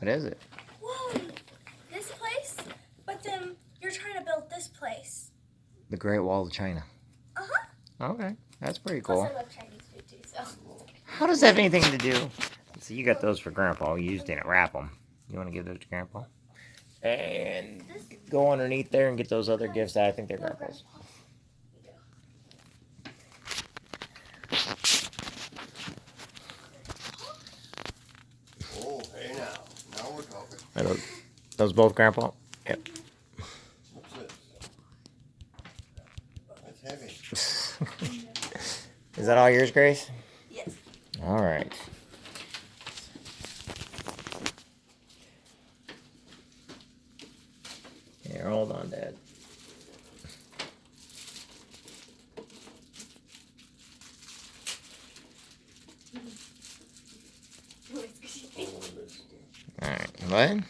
is it? Whoa, this place? But then you're trying to build this place. The Great Wall of China. Uh-huh. Okay, that's pretty cool. Plus I love Chinese food too, so. How does that have anything to do? So you got those for Grandpa. You just didn't wrap them. You want to give those to Grandpa? And go underneath there and get those other gifts that I think they're Grandpa's. Oh, hey now we're talking. Are those both Grandpa? Yep. What's this? That's heavy. Is that all yours, Grace? Yes. All right. Here, hold on, Dad. All right, what?